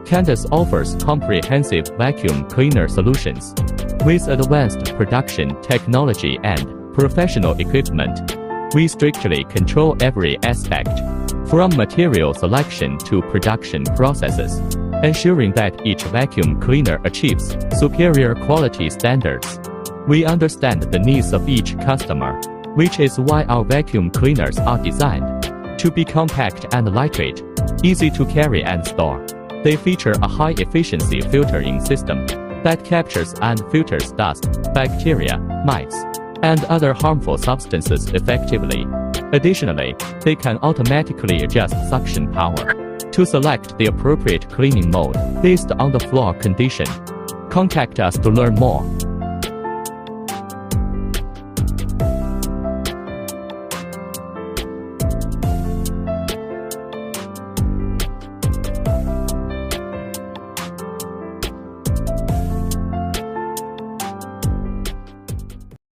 Cantus offers comprehensive vacuum cleaner solutions. With advanced production technology and professional equipment, we strictly control every aspect, from material selection to production processes, ensuring that each vacuum cleaner achieves superior quality standards. We understand the needs of each customer, which is why our vacuum cleaners are designed to be compact and lightweight, easy to carry and store. They feature a high-efficiency filtering system that captures and filters dust, bacteria, mites, and other harmful substances effectively. Additionally, they can automatically adjust suction power to select the appropriate cleaning mode based on the floor condition. Contact us to learn more.